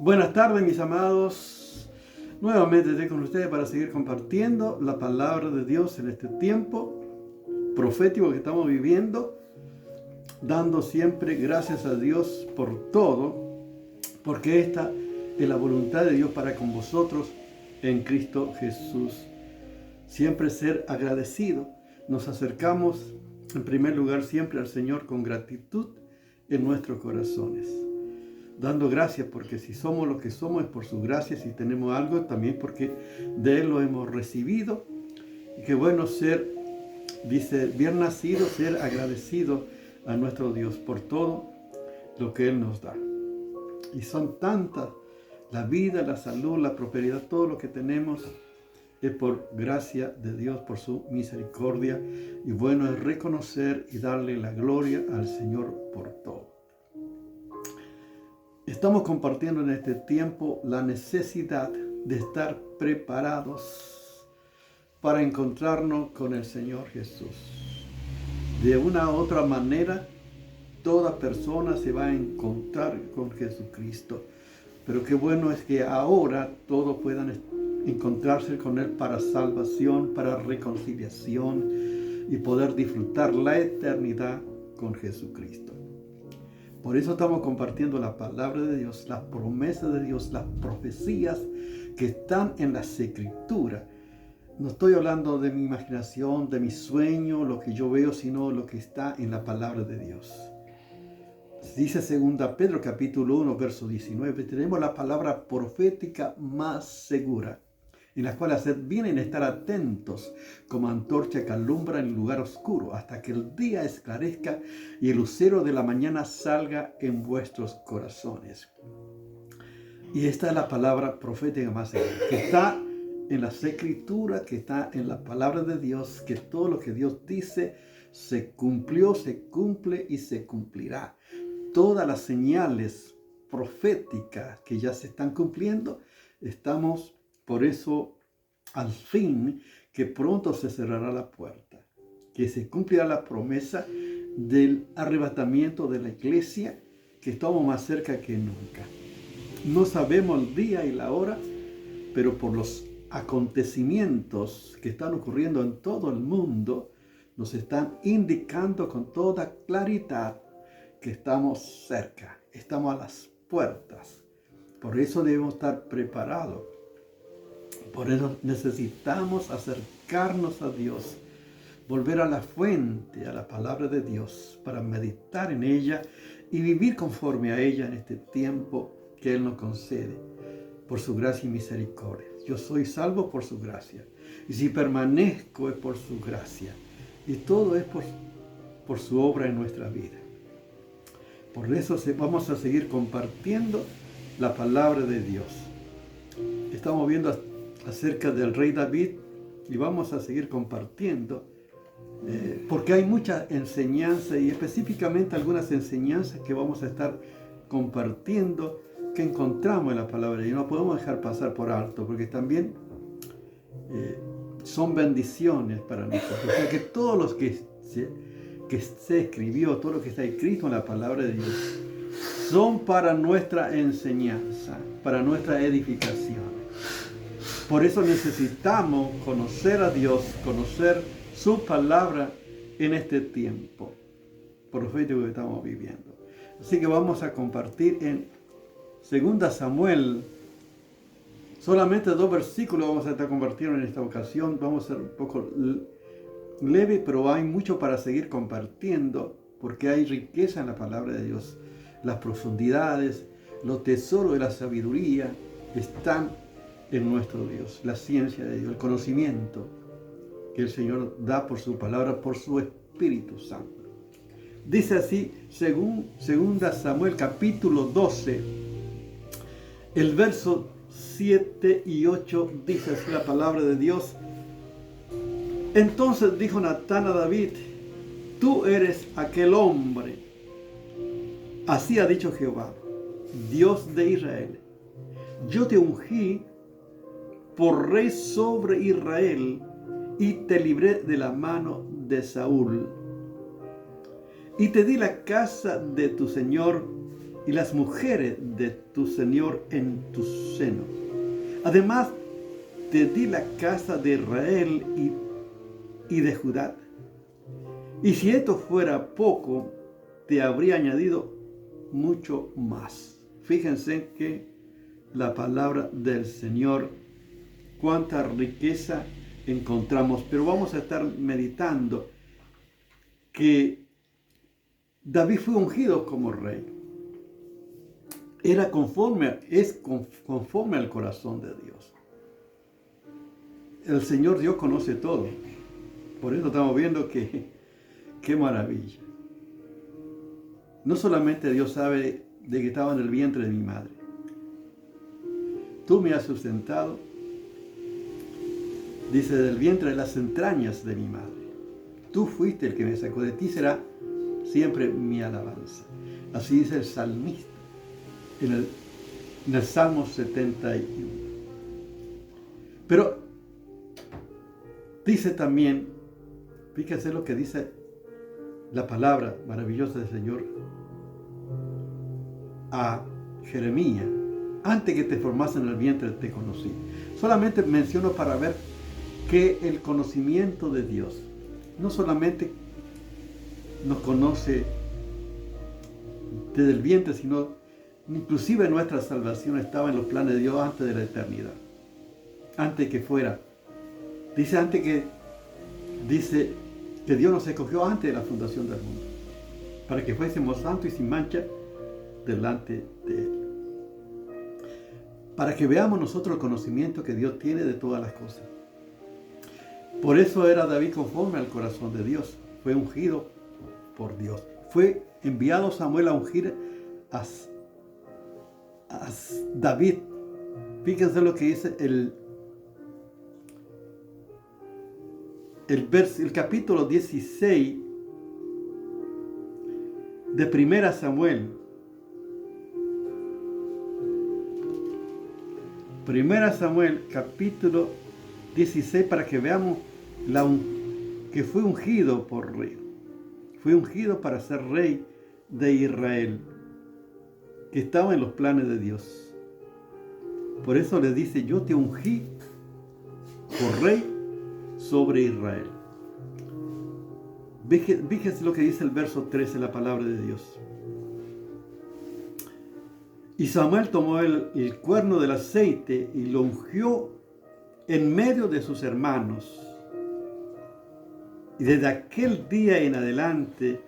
Buenas tardes, mis amados. Nuevamente estoy con ustedes para seguir compartiendo la palabra de Dios en este tiempo profético que estamos viviendo, dando siempre gracias a Dios por todo, porque esta es la voluntad de Dios para con vosotros en Cristo Jesús. Siempre ser agradecido. Nos acercamos en primer lugar siempre al Señor con gratitud en nuestros corazones, dando gracias, porque si somos lo que somos es por su gracia, si tenemos algo también porque de Él lo hemos recibido. Y qué bueno ser, dice, bien nacido, ser agradecido a nuestro Dios por todo lo que Él nos da. Y son tantas, la vida, la salud, la prosperidad, todo lo que tenemos es por gracia de Dios, por su misericordia. Y bueno es reconocer y darle la gloria al Señor por todo. Estamos compartiendo en este tiempo la necesidad de estar preparados para encontrarnos con el Señor Jesús. De una u otra manera, toda persona se va a encontrar con Jesucristo. Pero qué bueno es que ahora todos puedan encontrarse con Él para salvación, para reconciliación y poder disfrutar la eternidad con Jesucristo. Por eso estamos compartiendo la palabra de Dios, las promesas de Dios, las profecías que están en las Escrituras. No estoy hablando de mi imaginación, de mi sueño, lo que yo veo, sino lo que está en la palabra de Dios. Dice 2 Pedro capítulo 1, verso 19, tenemos la palabra profética más segura, en la cual haced bien en estar atentos, como antorcha que alumbra en el lugar oscuro, hasta que el día esclarezca y el lucero de la mañana salga en vuestros corazones. Y esta es la palabra profética más segura, que está en las Escrituras, que está en la palabra de Dios, que todo lo que Dios dice se cumplió, se cumple y se cumplirá. Todas las señales proféticas que ya se están cumpliendo, estamos por eso al fin que pronto se cerrará la puerta, que se cumplirá la promesa del arrebatamiento de la iglesia, que estamos más cerca que nunca. No sabemos el día y la hora, pero por los acontecimientos que están ocurriendo en todo el mundo, nos están indicando con toda claridad que estamos cerca, estamos a las puertas. Por eso debemos estar preparados. Por eso necesitamos acercarnos a Dios, volver a la fuente, a la palabra de Dios, para meditar en ella y vivir conforme a ella en este tiempo que Él nos concede, por su gracia y misericordia. Yo soy salvo por su gracia, y si permanezco es por su gracia, y todo es por su obra en nuestra vida. Por eso vamos a seguir compartiendo la palabra de Dios. Estamos viendo acerca del rey David y vamos a seguir compartiendo porque hay mucha enseñanza y específicamente algunas enseñanzas que vamos a estar compartiendo que encontramos en la palabra y no podemos dejar pasar por alto porque también son bendiciones para nosotros. O sea que todo lo que se escribió, todo lo que está escrito en la palabra de Dios son para nuestra enseñanza, para nuestra edificación. Por eso necesitamos conocer a Dios, conocer su palabra en este tiempo profético que estamos viviendo. Así que vamos a compartir en 2 Samuel, solamente 2 versículos vamos a estar compartiendo en esta ocasión. Vamos a ser un poco leve, pero hay mucho para seguir compartiendo, porque hay riqueza en la palabra de Dios. Las profundidades, los tesoros de la sabiduría están en nuestro Dios, la ciencia de Dios, el conocimiento que el Señor da por su palabra, por su Espíritu Santo. Dice así, según 2 Samuel capítulo 12, el verso 7 y 8, dice así la palabra de Dios. Entonces dijo Natán a David, tú eres aquel hombre. Así ha dicho Jehová, Dios de Israel. Yo te ungí por rey sobre Israel y te libré de la mano de Saúl. Y te di la casa de tu señor y las mujeres de tu Señor en tu seno. Además, te di la casa de Israel y de Judá. Y si esto fuera poco, te habría añadido mucho más. Fíjense que la palabra del Señor, cuánta riqueza encontramos. Pero vamos a estar meditando que David fue ungido como rey. Es conforme al corazón de Dios. El Señor Dios conoce todo. Por eso estamos viendo que qué maravilla. No solamente Dios sabe de que estaba en el vientre de mi madre. Tú me has sustentado, dice, del vientre de las entrañas de mi madre. Tú fuiste el que me sacó. De ti será siempre mi alabanza. Así dice el salmista en el Salmo 71. Pero dice también, fíjense lo que dice la palabra maravillosa del Señor a Jeremías: antes que te formase en el vientre te conocí. Solamente menciono para ver que el conocimiento de Dios no solamente nos conoce desde el vientre, sino inclusive nuestra salvación estaba en los planes de Dios antes de la eternidad, antes que fuera. Dice que Dios nos escogió antes de la fundación del mundo, para que fuésemos santos y sin mancha delante de Él. Para que veamos nosotros el conocimiento que Dios tiene de todas las cosas. Por eso era David conforme al corazón de Dios. Fue ungido por Dios. Fue enviado Samuel a ungir a David. Fíjense lo que dice el capítulo 16 de 1 Samuel. 1 Samuel capítulo 16, para que veamos que fue ungido por rey. Fue ungido para ser rey de Israel, que estaba en los planes de Dios. Por eso le dice: yo te ungí por rey sobre Israel. Fíjese lo que dice el verso 13, la palabra de Dios. Y Samuel tomó el cuerno del aceite y lo ungió en medio de sus hermanos. Y desde aquel día en adelante,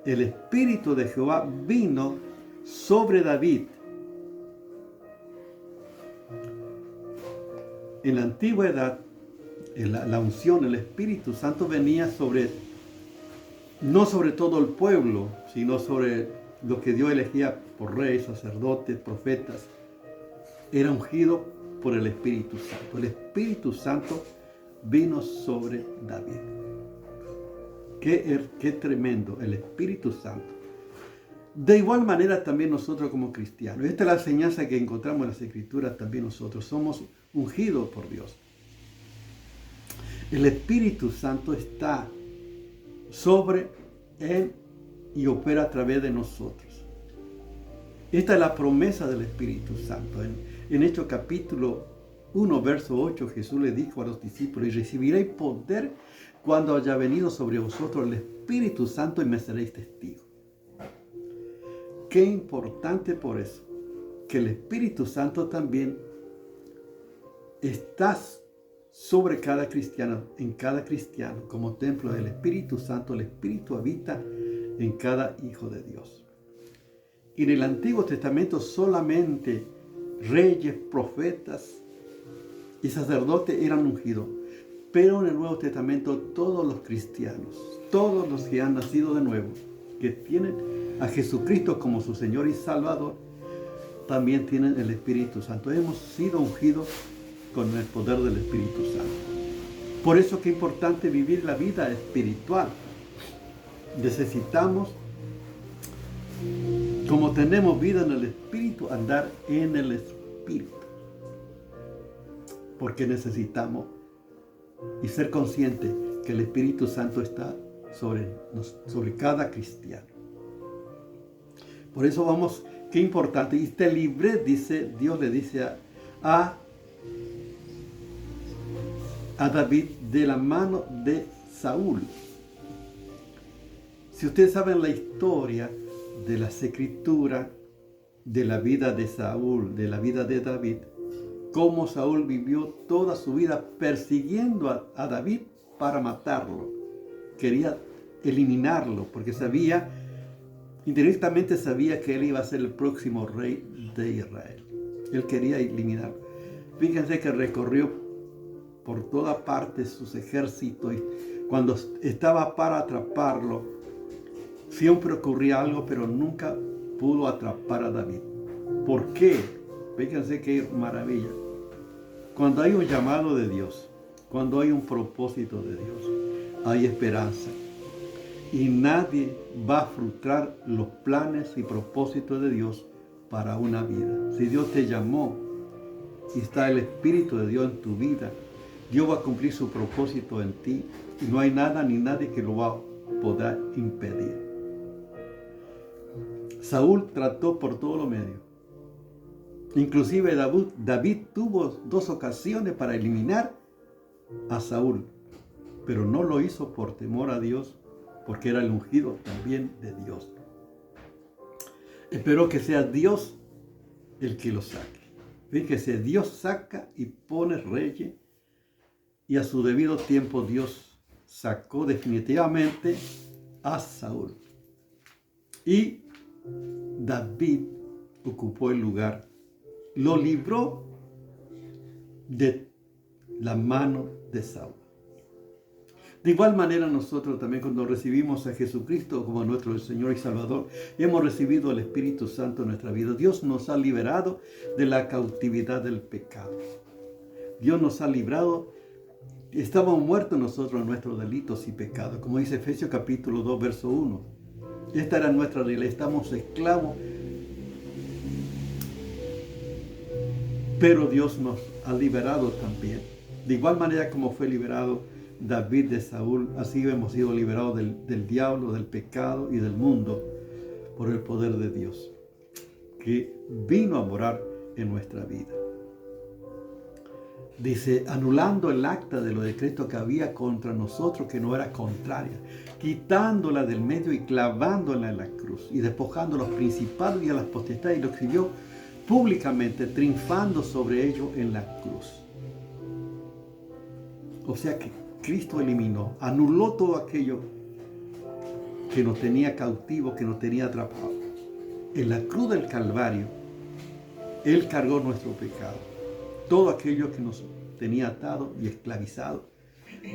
el Espíritu de Jehová vino sobre David. En la antigüedad, la unción, el Espíritu Santo venía no sobre todo el pueblo, sino sobre lo que Dios elegía por reyes, sacerdotes, profetas. Era ungido por el Espíritu Santo. El Espíritu Santo vino sobre David. Qué tremendo, el Espíritu Santo. De igual manera también nosotros como cristianos. Esta es la enseñanza que encontramos en las Escrituras también nosotros. Somos ungidos por Dios. El Espíritu Santo está sobre Él y opera a través de nosotros. Esta es la promesa del Espíritu Santo. En Hechos capítulo 1, verso 8, Jesús le dijo a los discípulos: y recibiréis poder cuando haya venido sobre vosotros el Espíritu Santo y me seréis testigos. Qué importante por eso, que el Espíritu Santo también está sobre cada cristiano, en cada cristiano, como templo del Espíritu Santo. El Espíritu habita en cada hijo de Dios. Y en el Antiguo Testamento solamente reyes, profetas y sacerdotes eran ungidos. Pero en el Nuevo Testamento todos los cristianos, todos los que han nacido de nuevo, que tienen a Jesucristo como su Señor y Salvador, también tienen el Espíritu Santo. Hemos sido ungidos con el poder del Espíritu Santo. Por eso que es importante vivir la vida espiritual. Necesitamos, como tenemos vida en el Espíritu, andar en el Espíritu. Porque necesitamos y ser conscientes que el Espíritu Santo está sobre cada cristiano. Por eso qué importante. Y te libré, dice, Dios le dice a David de la mano de Saúl. Si ustedes saben la historia de las escrituras, de la vida de Saúl, de la vida de David, cómo Saúl vivió toda su vida persiguiendo a David para matarlo. Quería eliminarlo porque sabía, indirectamente sabía que él iba a ser el próximo rey de Israel. Él quería eliminarlo. Fíjense que recorrió por toda parte sus ejércitos y cuando estaba para atraparlo, siempre ocurría algo, pero nunca pudo atrapar a David. ¿Por qué? Fíjense qué maravilla. Cuando hay un llamado de Dios, cuando hay un propósito de Dios, hay esperanza. Y nadie va a frustrar los planes y propósitos de Dios para una vida. Si Dios te llamó y está el Espíritu de Dios en tu vida, Dios va a cumplir su propósito en ti y no hay nada ni nadie que lo va a poder impedir. Saúl trató por todos los medios. Inclusive David tuvo 2 ocasiones para eliminar a Saúl, pero no lo hizo por temor a Dios, porque era el ungido también de Dios. Espero que sea Dios el que lo saque. Fíjese, Dios saca y pone reyes, y a su debido tiempo Dios sacó definitivamente a Saúl. Y David ocupó el lugar, lo libró de la mano de Saúl. De igual manera nosotros también cuando recibimos a Jesucristo como nuestro Señor y Salvador, hemos recibido el Espíritu Santo en nuestra vida. Dios nos ha liberado de la cautividad del pecado. Dios nos ha librado. Estábamos muertos nosotros en nuestros delitos y pecados, como dice Efesios capítulo 2, verso 1. Esta era nuestra realidad, estamos esclavos, pero Dios nos ha liberado también. De igual manera como fue liberado David de Saúl, así hemos sido liberados del diablo, del pecado y del mundo por el poder de Dios, que vino a morar en nuestra vida. Dice, anulando el acta de los decretos que había contra nosotros, que no era contraria, quitándola del medio y clavándola en la cruz, y despojando a los principados y a las potestades, y lo exhibió públicamente, triunfando sobre ellos en la cruz. O sea que Cristo eliminó, anuló todo aquello que nos tenía cautivos, que nos tenía atrapados. En la cruz del Calvario, Él cargó nuestro pecado, todo aquello que nos tenía atado y esclavizado,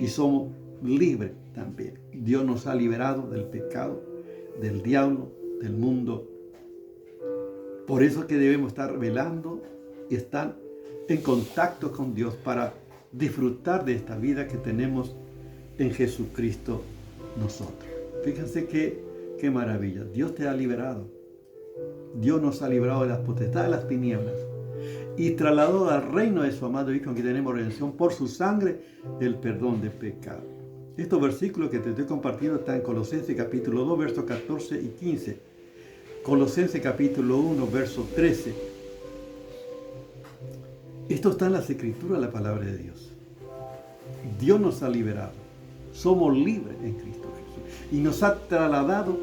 y somos libres también. Dios nos ha liberado del pecado, del diablo, del mundo. Por eso que debemos estar velando y estar en contacto con Dios para disfrutar de esta vida que tenemos en Jesucristo nosotros. Fíjense qué maravilla. Dios te ha liberado. Dios nos ha librado de las potestades de las tinieblas y trasladó al reino de su amado Hijo, en que tenemos redención por su sangre, el perdón de pecado. Estos versículos que te estoy compartiendo están en Colosenses capítulo 2, versos 14 y 15. Colosenses capítulo 1, verso 13. Esto está en las Escrituras, la palabra de Dios. Dios nos ha liberado. Somos libres en Cristo Jesús. Y nos ha trasladado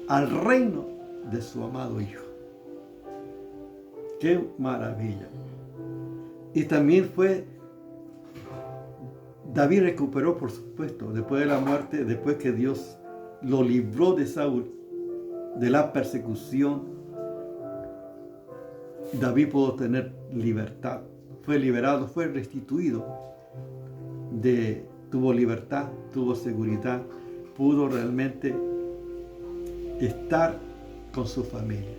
al reino de su amado Hijo. ¡Qué maravilla! Y también David recuperó, por supuesto, después de la muerte, después que Dios lo libró de Saúl, de la persecución, David pudo tener libertad. Fue liberado, fue restituido, tuvo libertad, tuvo seguridad, pudo realmente estar con su familia.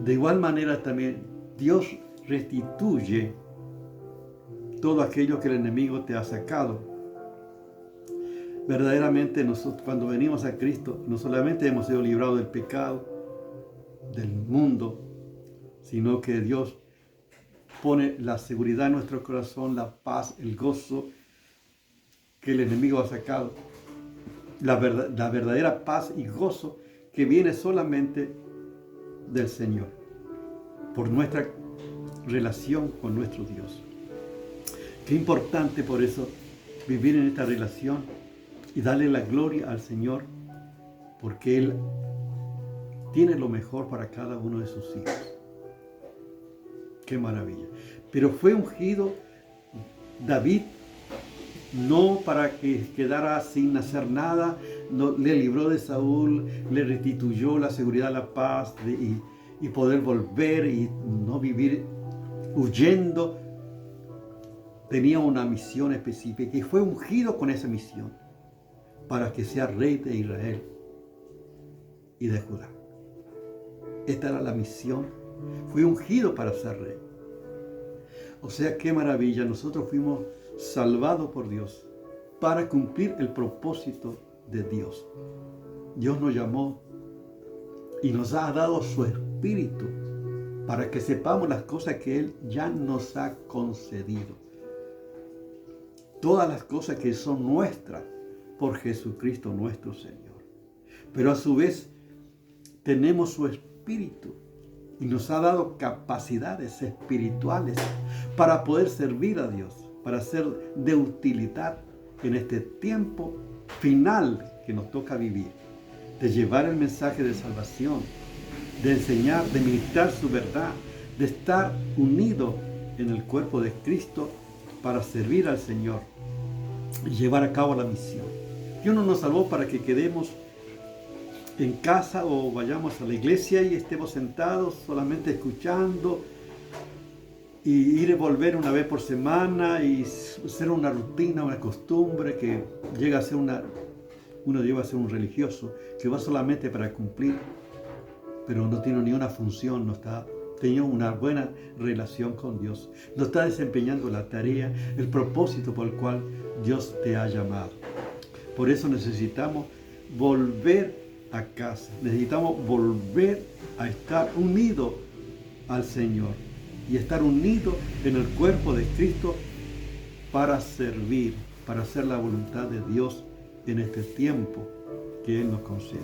De igual manera también Dios restituye todo aquello que el enemigo te ha sacado. Verdaderamente nosotros cuando venimos a Cristo no solamente hemos sido librados del pecado, del mundo, sino que Dios pone la seguridad en nuestro corazón, la paz, el gozo que el enemigo ha sacado. La verdadera paz y gozo que viene solamente del Señor, por nuestra relación con nuestro Dios. Qué importante por eso vivir en esta relación y darle la gloria al Señor, porque Él tiene lo mejor para cada uno de sus hijos. Qué maravilla. Pero fue ungido David no para que quedara sin hacer nada, no, le libró de Saúl, le restituyó la seguridad, la paz y poder volver y no vivir huyendo. Tenía una misión específica y fue ungido con esa misión para que sea rey de Israel y de Judá. Esta era la misión. Fue ungido para ser rey. O sea, qué maravilla. Nosotros fuimos salvados por Dios para cumplir el propósito de Dios. Dios nos llamó y nos ha dado su Espíritu para que sepamos las cosas que Él ya nos ha concedido. Todas las cosas que son nuestras por Jesucristo nuestro Señor. Pero a su vez tenemos su Espíritu y nos ha dado capacidades espirituales para poder servir a Dios, para ser de utilidad en este tiempo final que nos toca vivir, de llevar el mensaje de salvación, de enseñar, de ministrar su verdad, de estar unidos en el cuerpo de Cristo para servir al Señor y llevar a cabo la misión. Dios no nos salvó para que quedemos en casa o vayamos a la iglesia y estemos sentados solamente escuchando y ir y volver una vez por semana y ser una rutina, una costumbre que llega a ser uno llega a ser un religioso que va solamente para cumplir, pero no tiene ni una función, no está teniendo una buena relación con Dios, no está desempeñando la tarea, el propósito por el cual Dios te ha llamado. Por eso necesitamos volver a casa, necesitamos volver a estar unidos al Señor y estar unidos en el cuerpo de Cristo para servir, para hacer la voluntad de Dios en este tiempo que Él nos concede.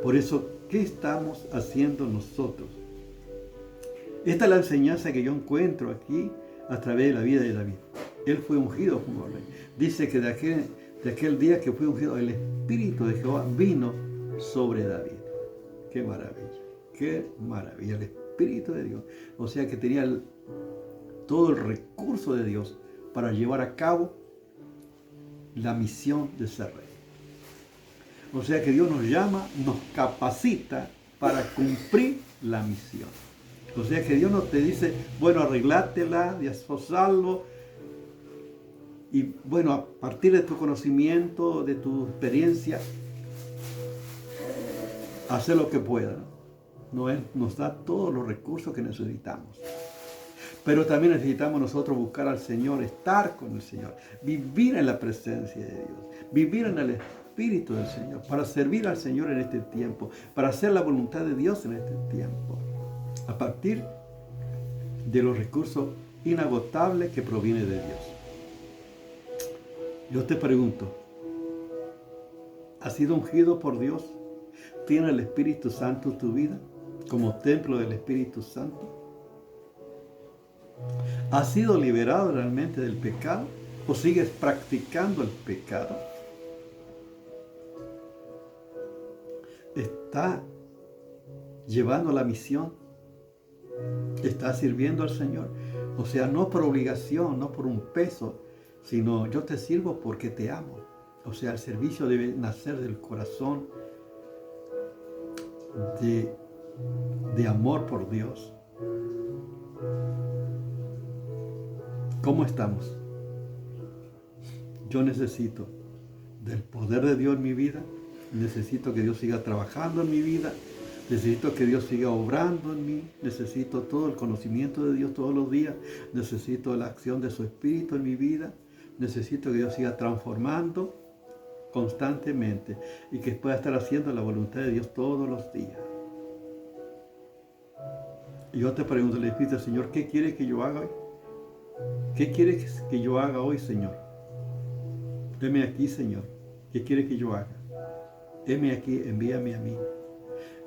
Por eso, ¿qué estamos haciendo nosotros? Esta es la enseñanza que yo encuentro aquí a través de la vida de David. Él fue ungido como rey. Dice que de aquel día que fue ungido, el Espíritu de Jehová vino sobre David. ¡Qué maravilla! ¡Qué maravilla! El Espíritu de Dios. O sea que tenía todo el recurso de Dios para llevar a cabo la misión de ser rey. O sea que Dios nos llama, nos capacita para cumplir la misión. O sea que Dios no te dice, bueno, arreglátela, ya sos salvo. Y bueno, a partir de tu conocimiento, de tu experiencia, hacer lo que pueda. No, Él nos da todos los recursos que necesitamos. Pero también necesitamos nosotros buscar al Señor, estar con el Señor, vivir en la presencia de Dios, vivir en el Espíritu del Señor, para servir al Señor en este tiempo, para hacer la voluntad de Dios en este tiempo, a partir de los recursos inagotables que provienen de Dios. Yo te pregunto, ¿has sido ungido por Dios? ¿Tiene el Espíritu Santo tu vida como templo del Espíritu Santo? ¿Has sido liberado realmente del pecado o sigues practicando el pecado? ¿Está llevando la misión? ¿Está sirviendo al Señor? O sea, no por obligación, no por un peso, sino yo te sirvo porque te amo. O sea, el servicio debe nacer del corazón de amor por Dios. ¿Cómo estamos? Yo necesito del poder de Dios en mi vida, necesito que Dios siga trabajando en mi vida, necesito que Dios siga obrando en mí, necesito todo el conocimiento de Dios todos los días, necesito la acción de su Espíritu en mi vida, necesito que Dios siga transformando constantemente y que pueda estar haciendo la voluntad de Dios todos los días. Y yo te pregunto, le pido al Señor, ¿qué quiere que yo haga hoy? ¿Qué quiere que yo haga hoy, Señor? Heme aquí, Señor. ¿Qué quiere que yo haga? Heme aquí, envíame a mí.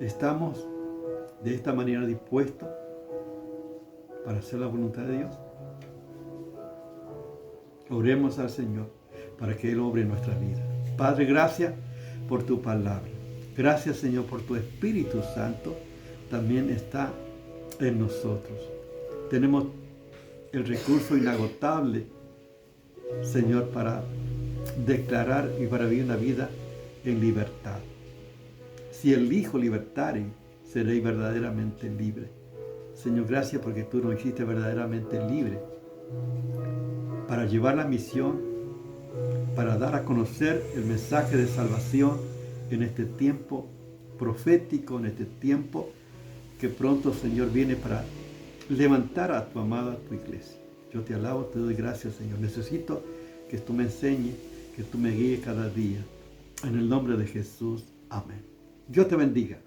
¿Estamos de esta manera dispuestos para hacer la voluntad de Dios? Oremos al Señor para que Él obre en nuestra vida. Padre, gracias por tu palabra. Gracias, Señor, por tu Espíritu Santo. También está en nosotros. Tenemos el recurso inagotable, Señor, para declarar y para vivir una vida en libertad. Si elijo libertare, seré verdaderamente libre. Señor, gracias porque tú nos hiciste verdaderamente libre para llevar la misión, para dar a conocer el mensaje de salvación en este tiempo profético, en este tiempo que pronto, Señor, viene para levantar a tu amada, tu iglesia. Yo te alabo, te doy gracias, Señor. Necesito que tú me enseñes, que tú me guíes cada día. En el nombre de Jesús. Amén. Dios te bendiga.